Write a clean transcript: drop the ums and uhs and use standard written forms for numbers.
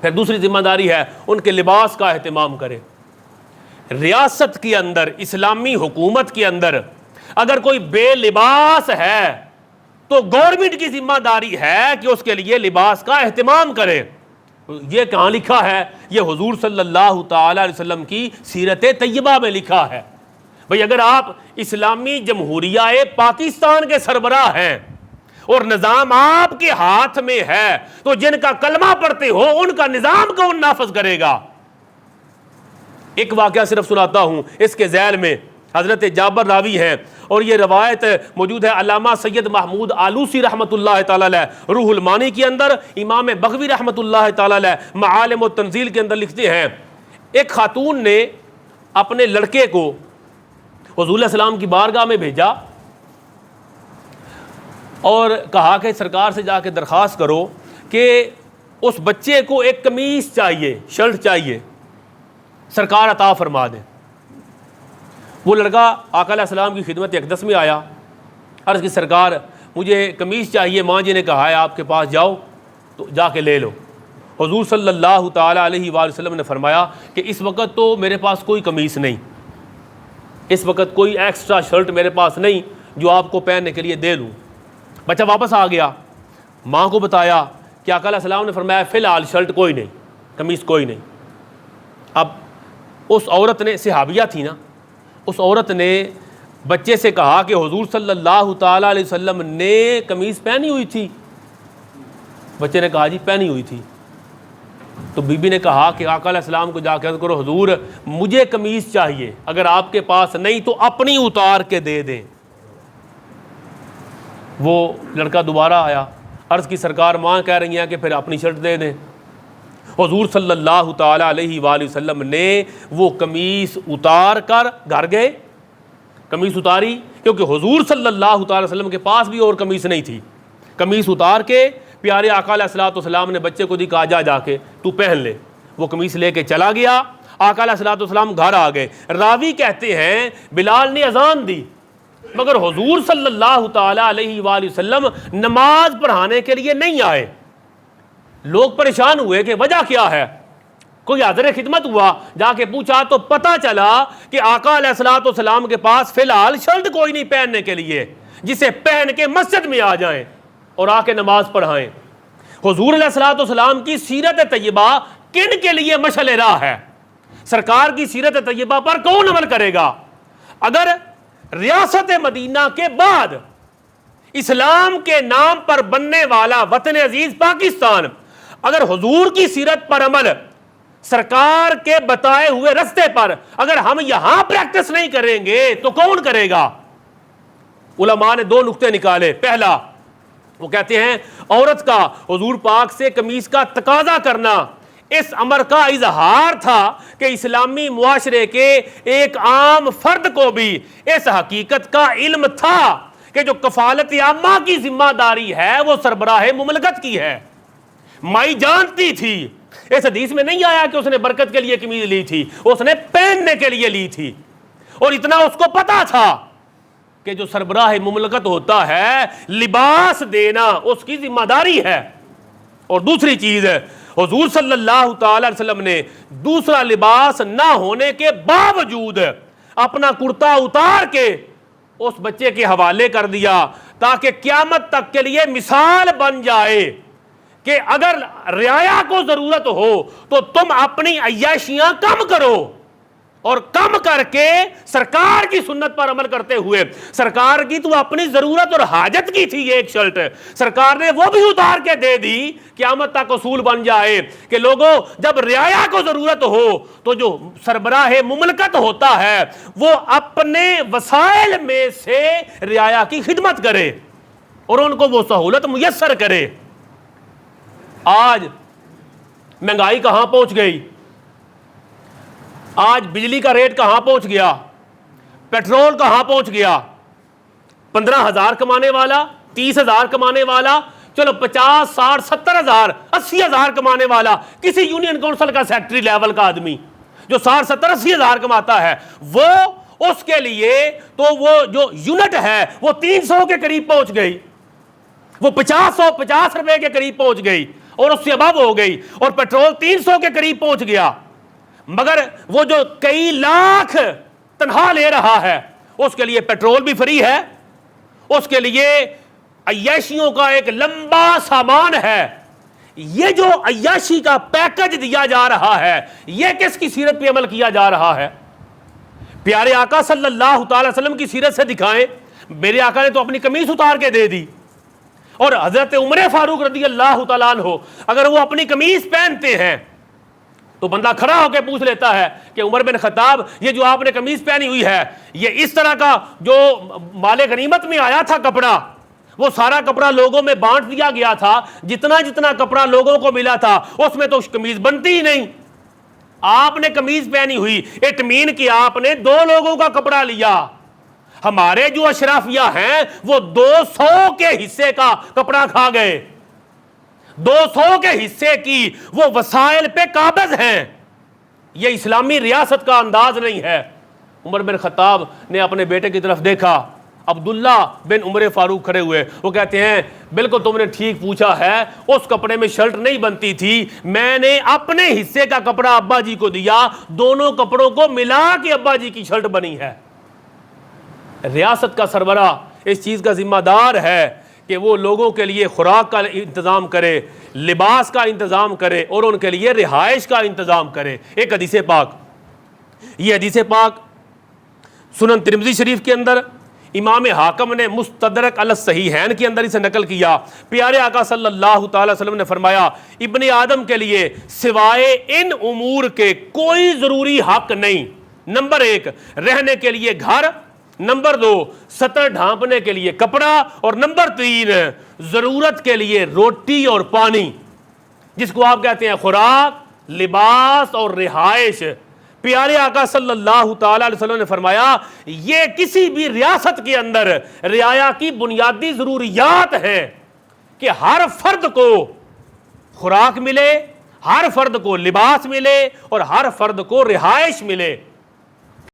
پھر دوسری ذمہ داری ہے ان کے لباس کا اہتمام کرے۔ ریاست کے اندر، اسلامی حکومت کے اندر اگر کوئی بے لباس ہے تو گورنمنٹ کی ذمہ داری ہے کہ اس کے لیے لباس کا اہتمام کرے۔ یہ کہاں لکھا ہے؟ یہ حضور صلی اللہ تعالی علیہ وسلم کی سیرت طیبہ میں لکھا ہے۔ بھئی اگر آپ اسلامی جمہوریہ پاکستان کے سربراہ ہیں اور نظام آپ کے ہاتھ میں ہے تو جن کا کلمہ پڑھتے ہو ان کا نظام کون نافذ کرے گا؟ ایک واقعہ صرف سناتا ہوں، اس کے ذیل میں حضرت جابر راوی ہیں اور یہ روایت موجود ہے علامہ سید محمود آلوسی رحمۃ اللہ تعالی علیہ روح المانی کے اندر، امام بغوی رحمۃ اللہ تعالی علیہ معالم و تنزیل کے اندر لکھتے ہیں، ایک خاتون نے اپنے لڑکے کو حضور علیہ السلام کی بارگاہ میں بھیجا اور کہا کہ سرکار سے جا کے درخواست کرو کہ اس بچے کو ایک قمیص چاہیے، شرٹ چاہیے، سرکار عطا فرما دیں۔ وہ لڑکا آقا علیہ السلام کی خدمت اقدس میں آیا، عرض کی سرکار مجھے قمیص چاہیے، ماں جی نے کہا ہے آپ کے پاس جاؤ تو جا کے لے لو۔ حضور صلی اللہ تعالی علیہ وآلہ وسلم نے فرمایا کہ اس وقت تو میرے پاس کوئی قمیص نہیں، اس وقت کوئی ایکسٹرا شرٹ میرے پاس نہیں جو آپ کو پہننے کے لیے دے دوں۔ بچہ واپس آ گیا، ماں کو بتایا کہ آقا علیہ السلام نے فرمایا فی الحال شرٹ کوئی نہیں، قمیص کوئی نہیں۔ اب اس عورت نے، صحابیہ تھی نا، اس عورت نے بچے سے کہا کہ حضور صلی اللہ تعالی علیہ وسلم نے قمیص پہنی ہوئی تھی؟ بچے نے کہا جی پہنی ہوئی تھی۔ تو بی بی نے کہا کہ آقا علیہ السلام کو جا کے عرض کرو حضور مجھے قمیص چاہیے، اگر آپ کے پاس نہیں تو اپنی اتار کے دے دیں۔ وہ لڑکا دوبارہ آیا، عرض کی سرکار ماں کہہ رہی ہیں کہ پھر اپنی شرٹ دے دیں۔ حضور صلی اللہ تعالی علیہ وآلہ وسلم نے وہ قمیص اتار کر گھر گئے، قمیص اتاری کیونکہ حضور صلی اللہ تعالی وسلم کے پاس بھی اور قمیص نہیں تھی، قمیص اتار کے پیارے آقا علیہ السلام نے بچے کو دی کہا جا کے تو پہن لے۔ وہ قمیص لے کے چلا گیا، آقا علیہ السلام گھر آ گئے۔ راوی کہتے ہیں بلال نے اذان دی مگر حضور صلی اللہ تعالی علیہ وآلہ وسلم نماز پڑھانے کے لیے نہیں آئے۔ لوگ پریشان ہوئے کہ وجہ کیا ہے، کوئی حاضر خدمت ہوا، جا کے پوچھا تو پتہ چلا کہ آقا علیہ السلام کے پاس فی الحال شرٹ کوئی نہیں پہننے کے لیے جسے پہن کے مسجد میں آ جائیں اور آ کے نماز پڑھائیں۔ حضور علیہ السلام کی سیرت طیبہ کن کے لیے مشعل راہ ہے؟ سرکار کی سیرت طیبہ پر کون عمل کرے گا؟ اگر ریاست مدینہ کے بعد اسلام کے نام پر بننے والا وطن عزیز پاکستان اگر حضور کی سیرت پر عمل، سرکار کے بتائے ہوئے رستے پر اگر ہم یہاں پریکٹس نہیں کریں گے تو کون کرے گا؟ علماء نے دو نقطے نکالے۔ پہلا، وہ کہتے ہیں عورت کا حضور پاک سے قمیص کا تقاضا کرنا اس امر کا اظہار تھا کہ اسلامی معاشرے کے ایک عام فرد کو بھی اس حقیقت کا علم تھا کہ جو کفالت عامہ کی ذمہ داری ہے وہ سربراہ مملکت کی ہے۔ مائی جانتی تھی، اس حدیث میں نہیں آیا کہ اس نے برکت کے لیے قمیض لی تھی، اس نے پہننے کے لیے لی تھی، اور اتنا اس کو پتا تھا کہ جو سربراہ مملکت ہوتا ہے لباس دینا اس کی ذمہ داری ہے۔ اور دوسری چیز ہے حضور صلی اللہ تعالی علیہ وسلم نے دوسرا لباس نہ ہونے کے باوجود اپنا کرتا اتار کے اس بچے کے حوالے کر دیا تاکہ قیامت تک کے لیے مثال بن جائے کہ اگر رعایا کو ضرورت ہو تو تم اپنی عیاشیاں کم کرو، اور کم کر کے سرکار کی سنت پر عمل کرتے ہوئے، سرکار کی تو اپنی ضرورت اور حاجت کی تھی ایک شرٹ، سرکار نے وہ بھی اتار کے دے دی، قیامت تک اصول بن جائے کہ لوگوں جب رعایا کو ضرورت ہو تو جو سربراہ مملکت ہوتا ہے وہ اپنے وسائل میں سے رعایا کی خدمت کرے اور ان کو وہ سہولت میسر کرے۔ آج مہنگائی کہاں پہنچ گئی، آج بجلی کا ریٹ کہاں پہنچ گیا، پیٹرول کہاں پہنچ گیا، 15,000 کمانے والا، 30,000 کمانے والا، چلو 50, 60, 70,000, 80,000 کمانے والا، کسی یونین کونسل کا سیکٹری لیول کا آدمی جو 60, 70, 80,000 کماتا ہے، وہ اس کے لیے تو وہ جو یونٹ ہے وہ 300 کے قریب پہنچ گئی، وہ 50 روپے کے قریب پہنچ گئی۔ اور اس سے اباب ہو گئی اور پیٹرول 300 کے قریب پہنچ گیا، مگر وہ جو کئی لاکھ تنہا لے رہا ہے اس کے لیے پیٹرول بھی فری ہے، اس کے لیے عیاشیوں کا ایک لمبا سامان ہے۔ یہ جو عیاشی کا پیکج دیا جا رہا ہے، یہ کس کی سیرت پہ عمل کیا جا رہا ہے؟ پیارے آقا صلی اللہ تعالی وسلم کی سیرت سے دکھائیں۔ میرے آقا نے تو اپنی قمیص اتار کے دے دی، اور حضرت عمر فاروق رضی اللہ تعالیٰ عنہ اگر وہ اپنی قمیص پہنتے ہیں تو بندہ کھڑا ہو کے پوچھ لیتا ہے کہ عمر بن خطاب، یہ جو آپ نے قمیص پہنی ہوئی ہے، یہ اس طرح کا جو مال غنیمت میں آیا تھا کپڑا، وہ سارا کپڑا لوگوں میں بانٹ دیا گیا تھا، جتنا جتنا کپڑا لوگوں کو ملا تھا اس میں تو قمیص بنتی ہی نہیں، آپ نے قمیص پہنی ہوئی، اٹ مین کہ آپ نے 2 لوگوں کا کپڑا لیا۔ ہمارے جو اشرافیہ ہیں وہ 200 کے حصے کا کپڑا کھا گئے، 200 کے حصے کی وہ وسائل پہ قابض ہیں۔ یہ اسلامی ریاست کا انداز نہیں ہے۔ عمر بن خطاب نے اپنے بیٹے کی طرف دیکھا، عبداللہ بن عمر فاروق کھڑے ہوئے، وہ کہتے ہیں بالکل تم نے ٹھیک پوچھا ہے، اس کپڑے میں شرٹ نہیں بنتی تھی، میں نے اپنے حصے کا کپڑا ابا جی کو دیا، دونوں کپڑوں کو ملا کے ابا جی کی شرٹ بنی ہے۔ ریاست کا سربراہ اس چیز کا ذمہ دار ہے کہ وہ لوگوں کے لیے خوراک کا انتظام کرے، لباس کا انتظام کرے اور ان کے لیے رہائش کا انتظام کرے۔ ایک حدیث پاک، یہ حدیث پاک سنن ترمذی شریف کے اندر، امام حاکم نے مستدرک علی الصحیحین کے اندر اسے نقل کیا۔ پیارے آقا صلی اللہ تعالی وسلم نے فرمایا، ابن آدم کے لیے سوائے ان امور کے کوئی ضروری حق نہیں۔ نمبر 1 رہنے کے لیے گھر، نمبر 2 سطر ڈھانپنے کے لیے کپڑا، اور نمبر 3 ضرورت کے لیے روٹی اور پانی، جس کو آپ کہتے ہیں خوراک، لباس اور رہائش۔ پیارے آقا صلی اللہ تعالی علیہ وسلم نے فرمایا یہ کسی بھی ریاست کے اندر رعایا کی بنیادی ضروریات ہیں کہ ہر فرد کو خوراک ملے، ہر فرد کو لباس ملے اور ہر فرد کو رہائش ملے۔